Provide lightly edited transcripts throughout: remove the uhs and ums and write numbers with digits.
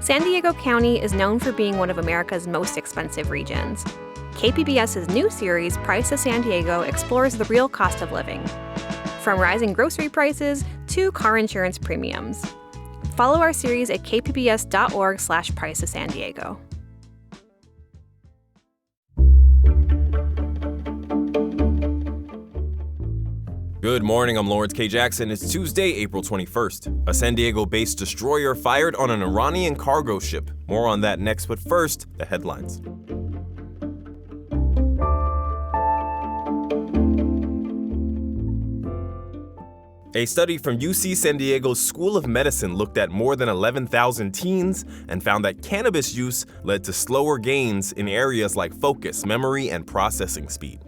San Diego County is known for being one of America's most expensive regions. KPBS's new series, Price of San Diego, explores the real cost of living, from rising grocery prices to car insurance premiums. Follow our series at kpbs.org/Price of San Diego. Good morning, I'm Lawrence K. Jackson. It's Tuesday, April 21st. A San Diego-based destroyer fired on an Iranian cargo ship. More on that next, but first, the headlines. A study from UC San Diego's School of Medicine looked at more than 11,000 teens and found that cannabis use led to slower gains in areas like focus, memory, and processing speed.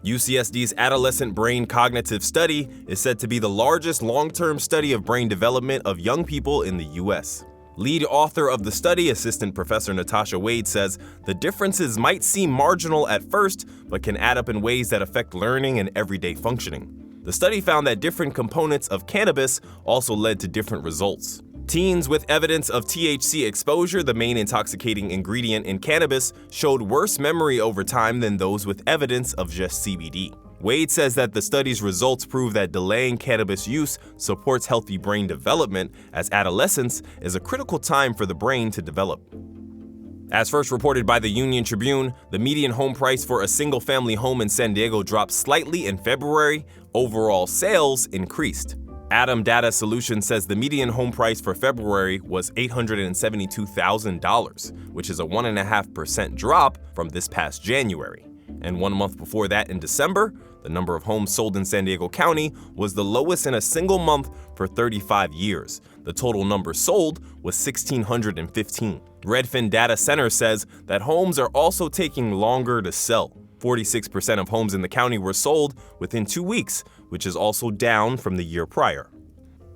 UCSD's Adolescent Brain Cognitive Study is said to be the largest long-term study of brain development of young people in the U.S. Lead author of the study, Assistant Professor Natasha Wade, says the differences might seem marginal at first, but can add up in ways that affect learning and everyday functioning. The study found that different components of cannabis also led to different results. Teens with evidence of THC exposure, the main intoxicating ingredient in cannabis, showed worse memory over time than those with evidence of just CBD. Wade says that the study's results prove that delaying cannabis use supports healthy brain development, as adolescence is a critical time for the brain to develop. As first reported by the Union Tribune, the median home price for a single-family home in San Diego dropped slightly in February. Overall sales increased. Adam Data Solutions says the median home price for February was $872,000, which is a 1.5% drop from this past January. And 1 month before that, in December, the number of homes sold in San Diego County was the lowest in a single month for 35 years. The total number sold was 1,615. Redfin Data Center says that homes are also taking longer to sell. 46% of homes in the county were sold within 2 weeks, which is also down from the year prior.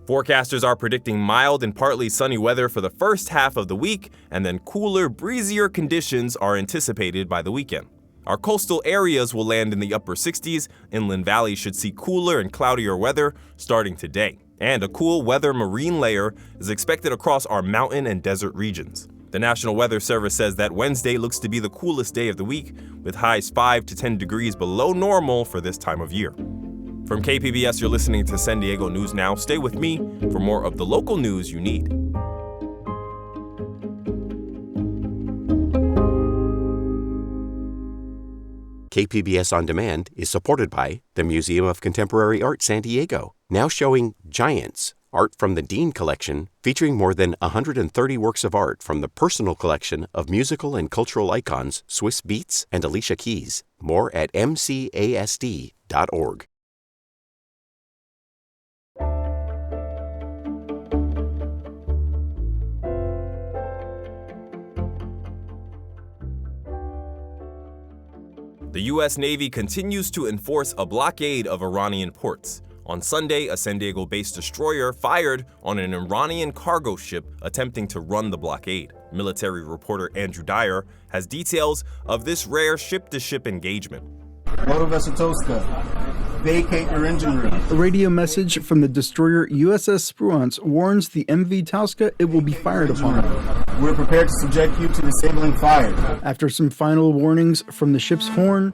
Forecasters are predicting mild and partly sunny weather for the first half of the week, and then cooler, breezier conditions are anticipated by the weekend. Our coastal areas will land in the upper 60s. Inland Valley should see cooler and cloudier weather starting today. And a cool weather marine layer is expected across our mountain and desert regions. The National Weather Service says that Wednesday looks to be the coolest day of the week, with highs 5 to 10 degrees below normal for this time of year. From KPBS, you're listening to San Diego News Now. Stay with me for more of the local news you need. KPBS On Demand is supported by the Museum of Contemporary Art San Diego, now showing Giants, art from the Dean Collection, featuring more than 130 works of art from the personal collection of musical and cultural icons Swiss Beats and Alicia Keys. More at mcasd.org. The U.S. Navy continues to enforce a blockade of Iranian ports. On Sunday, a San Diego-based destroyer fired on an Iranian cargo ship attempting to run the blockade. Military reporter Andrew Dyer has details of this rare ship-to-ship engagement. Motor Vessel Toska, vacate your engine room. A radio message from the destroyer USS Spruance warns the MV Tauska it will be fired upon. We're prepared to subject you to disabling fire. After some final warnings from the ship's horn,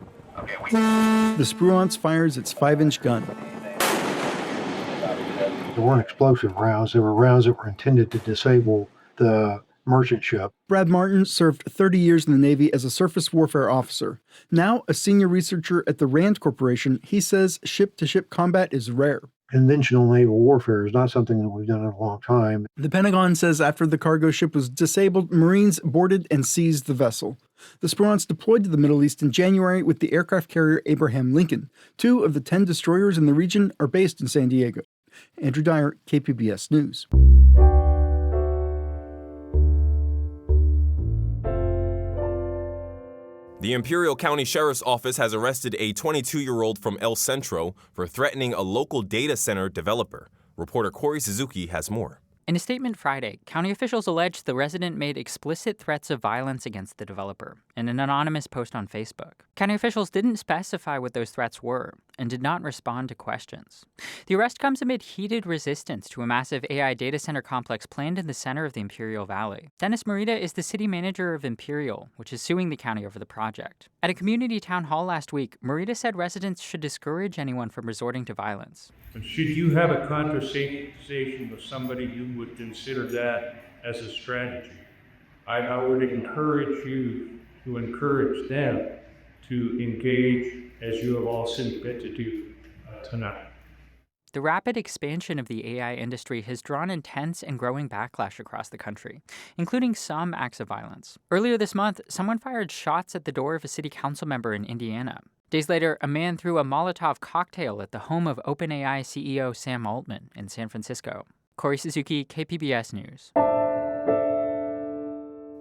the Spruance fires its 5-inch gun. They weren't explosive rounds. They were rounds that were intended to disable the merchant ship. Brad Martin served 30 years in the Navy as a surface warfare officer. Now a senior researcher at the RAND Corporation, he says ship-to-ship combat is rare. Conventional naval warfare is not something that we've done in a long time. The Pentagon says after the cargo ship was disabled, Marines boarded and seized the vessel. The Spruance deployed to the Middle East in January with the aircraft carrier Abraham Lincoln. 2 of the 10 destroyers in the region are based in San Diego. Andrew Dyer, KPBS News. The Imperial County Sheriff's Office has arrested a 22-year-old from El Centro for threatening a local data center developer. Reporter Corey Suzuki has more. In a statement Friday, county officials alleged the resident made explicit threats of violence against the developer in an anonymous post on Facebook. County officials didn't specify what those threats were, and did not respond to questions. The arrest comes amid heated resistance to a massive AI data center complex planned in the center of the Imperial Valley. Dennis Morita is the city manager of Imperial, which is suing the county over the project. At a community town hall last week, Morita said residents should discourage anyone from resorting to violence. But should you have a conversation with somebody, you would consider that as a strategy. I would encourage you to encourage them to engage as you have all seen fit to do tonight. The rapid expansion of the AI industry has drawn intense and growing backlash across the country, including some acts of violence. Earlier this month, someone fired shots at the door of a city council member in Indiana. Days later, a man threw a Molotov cocktail at the home of OpenAI CEO Sam Altman in San Francisco. Corey Suzuki, KPBS News.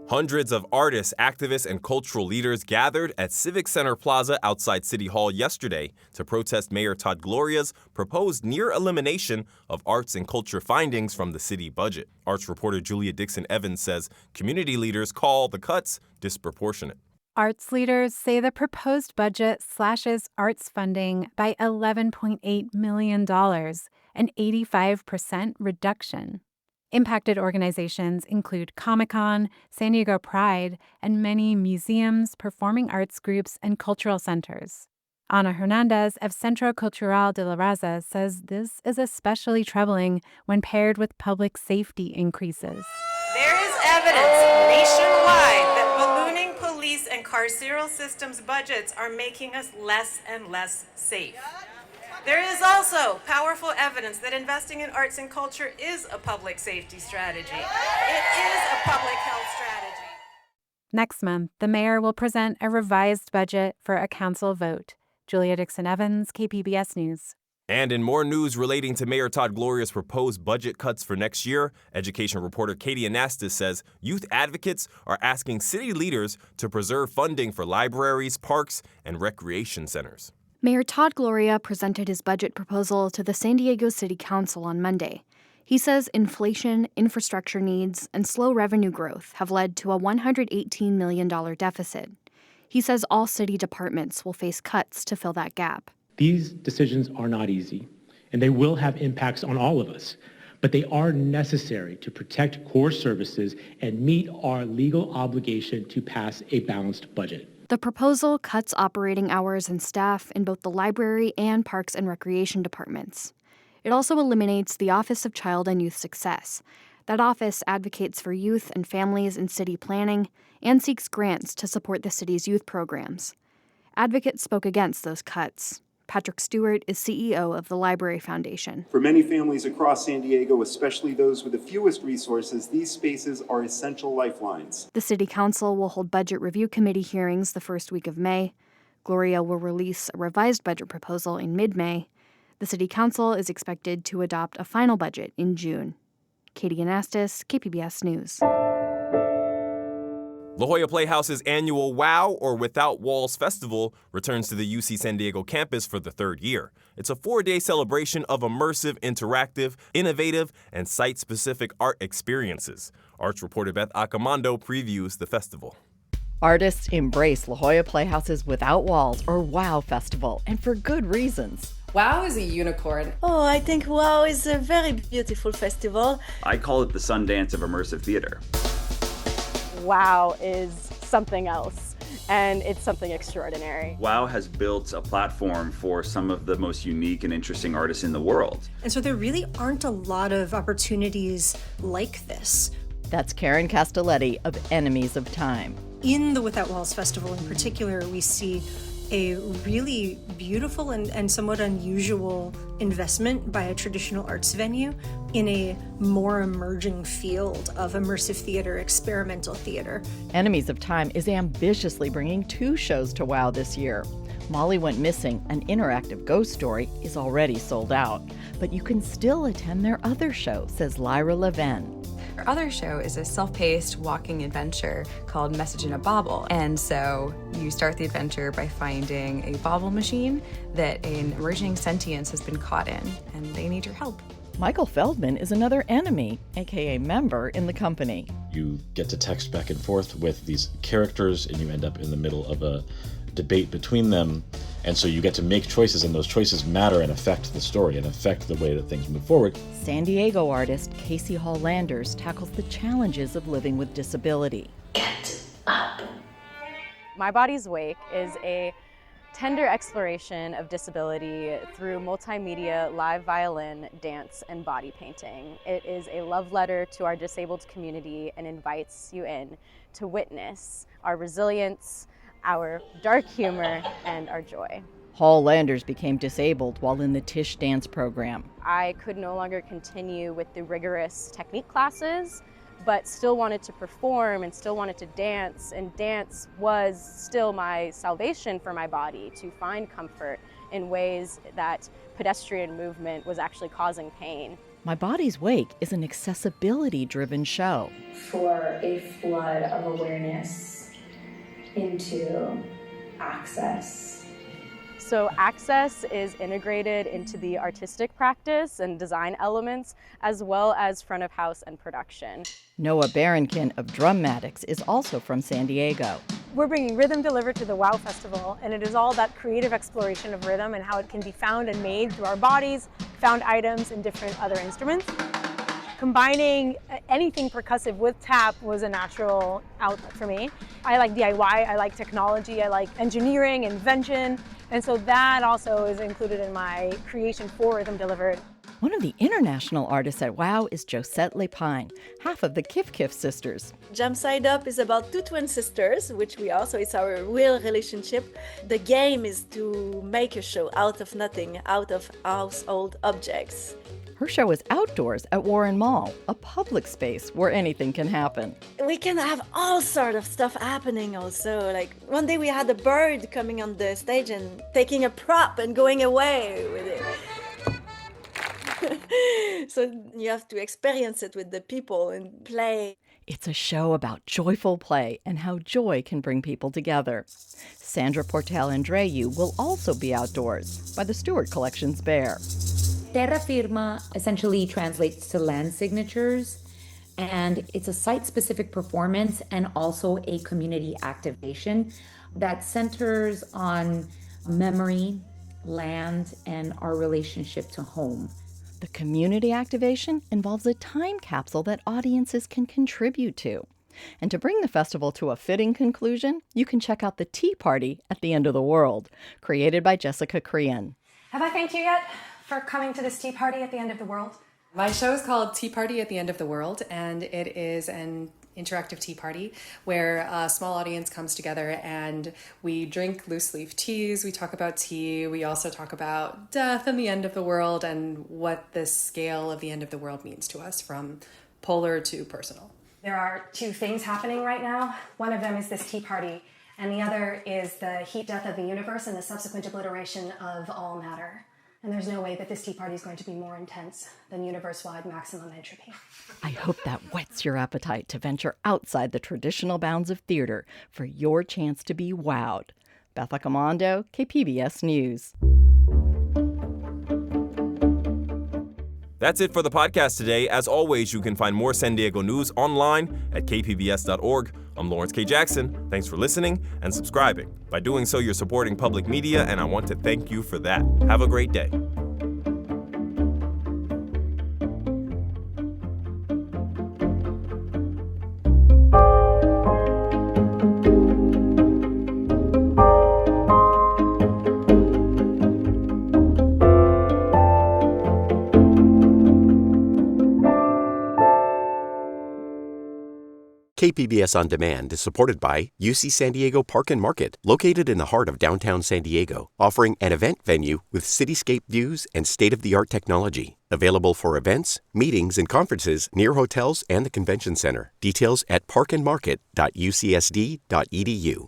Hundreds of artists, activists, and cultural leaders gathered at Civic Center Plaza outside City Hall yesterday to protest Mayor Todd Gloria's proposed near-elimination of arts and culture findings from the city budget. Arts reporter Julia Dixon-Evans says community leaders call the cuts disproportionate. Arts leaders say the proposed budget slashes arts funding by $11.8 million, an 85% reduction. Impacted organizations include Comic-Con, San Diego Pride, and many museums, performing arts groups, and cultural centers. Ana Hernandez of Centro Cultural de la Raza says this is especially troubling when paired with public safety increases. There is evidence nationwide that ballooning police and carceral systems budgets are making us less and less safe. There is also powerful evidence that investing in arts and culture is a public safety strategy. It is a public health strategy. Next month, the mayor will present a revised budget for a council vote. Julia Dixon-Evans, KPBS News. And in more news relating to Mayor Todd Gloria's proposed budget cuts for next year, education reporter Katie Anastas says youth advocates are asking city leaders to preserve funding for libraries, parks, and recreation centers. Mayor Todd Gloria presented his budget proposal to the San Diego City Council on Monday. He says inflation, infrastructure needs, and slow revenue growth have led to a $118 million deficit. He says all city departments will face cuts to fill that gap. These decisions are not easy, and they will have impacts on all of us, but they are necessary to protect core services and meet our legal obligation to pass a balanced budget. The proposal cuts operating hours and staff in both the library and parks and recreation departments. It also eliminates the Office of Child and Youth Success. That office advocates for youth and families in city planning and seeks grants to support the city's youth programs. Advocates spoke against those cuts. Patrick Stewart is CEO of the Library Foundation. For many families across San Diego, especially those with the fewest resources, these spaces are essential lifelines. The City Council will hold Budget Review Committee hearings the first week of May. Gloria will release a revised budget proposal in mid-May. The City Council is expected to adopt a final budget in June. Katie Anastas, KPBS News. La Jolla Playhouse's annual WOW, or Without Walls Festival, returns to the UC San Diego campus for the third year. It's a 4-day celebration of immersive, interactive, innovative, and site-specific art experiences. Arts reporter Beth Accomando previews the festival. Artists embrace La Jolla Playhouse's Without Walls, or WOW Festival, and for good reasons. WOW is a unicorn. Oh, I think WOW is a very beautiful festival. I call it the Sundance of immersive theater. WOW is something else, and it's something extraordinary. WOW has built a platform for some of the most unique and interesting artists in the world. And so there really aren't a lot of opportunities like this. That's Karen Castelletti of Enemies of Time. In the Without Walls Festival in particular, we see a really beautiful and somewhat unusual investment by a traditional arts venue in a more emerging field of immersive theater, experimental theater. Enemies of Time is ambitiously bringing 2 shows to WOW this year. Molly Went Missing, an interactive ghost story, is already sold out, but you can still attend their other show, says Lyra Leven. Our other show is a self-paced walking adventure called Message in a Bauble. And so you start the adventure by finding a bauble machine that an emerging sentience has been caught in, and they need your help. Michael Feldman is another enemy, aka member, in the company. You get to text back and forth with these characters, and you end up in the middle of a debate between them. And so you get to make choices, and those choices matter and affect the story and affect the way that things move forward. San Diego artist Casey Hall-Landers tackles the challenges of living with disability. My Body's Wake is a tender exploration of disability through multimedia, live violin, dance, and body painting. It is a love letter to our disabled community and invites you in to witness our resilience, our dark humor, and our joy. Hall-Landers became disabled while in the Tisch dance program. I could no longer continue with the rigorous technique classes, but still wanted to perform and still wanted to dance, and dance was still my salvation for my body, to find comfort in ways that pedestrian movement was actually causing pain. My Body's Wake is an accessibility-driven show. For a flood of awareness into access. So access is integrated into the artistic practice and design elements, as well as front of house and production. Noah Barankin of Drummatics is also from San Diego. We're bringing Rhythm Delivered to the WOW Festival, and it is all that creative exploration of rhythm and how it can be found and made through our bodies, found items, and different other instruments. Combining anything percussive with tap was a natural outlet for me. I like DIY, I like technology, I like engineering, invention, and so that also is included in my creation for Rhythm Delivered. One of the international artists at WOW is Josette Lepine, half of the Kif Kif sisters. Jump Side Up is about two twin sisters, which it's our real relationship. The game is to make a show out of nothing, out of household objects. Her show is outdoors at Warren Mall, a public space where anything can happen. We can have all sort of stuff happening also. Like one day we had a bird coming on the stage and taking a prop and going away with it. So you have to experience it with the people and play. It's a show about joyful play and how joy can bring people together. Sandra Portel-Andreu will also be outdoors by the Stewart Collection's Bear. Terra firma essentially translates to land signatures, and it's a site-specific performance and also a community activation that centers on memory, land, and our relationship to home. The community activation involves a time capsule that audiences can contribute to. And to bring the festival to a fitting conclusion, you can check out the Tea Party at the End of the World, created by Jessica Crean. Have I thanked you yet for coming to this tea party at the end of the world? My show is called Tea Party at the End of the World, and it is an interactive tea party where a small audience comes together and we drink loose leaf teas, we talk about tea, we also talk about death and the end of the world and what this scale of the end of the world means to us, from polar to personal. There are two things happening right now. One of them is this tea party, and the other is the heat death of the universe and the subsequent obliteration of all matter. And there's no way that this tea party is going to be more intense than universe-wide maximum entropy. I hope that whets your appetite to venture outside the traditional bounds of theater for your chance to be wowed. Beth Accomando, KPBS News. That's it for the podcast today. As always, you can find more San Diego news online at kpbs.org. I'm Lawrence K. Jackson. Thanks for listening and subscribing. By doing so, you're supporting public media, and I want to thank you for that. Have a great day. KPBS On Demand is supported by UC San Diego Park and Market, located in the heart of downtown San Diego, offering an event venue with cityscape views and state-of-the-art technology. Available for events, meetings, and conferences near hotels and the convention center. Details at parkandmarket.ucsd.edu.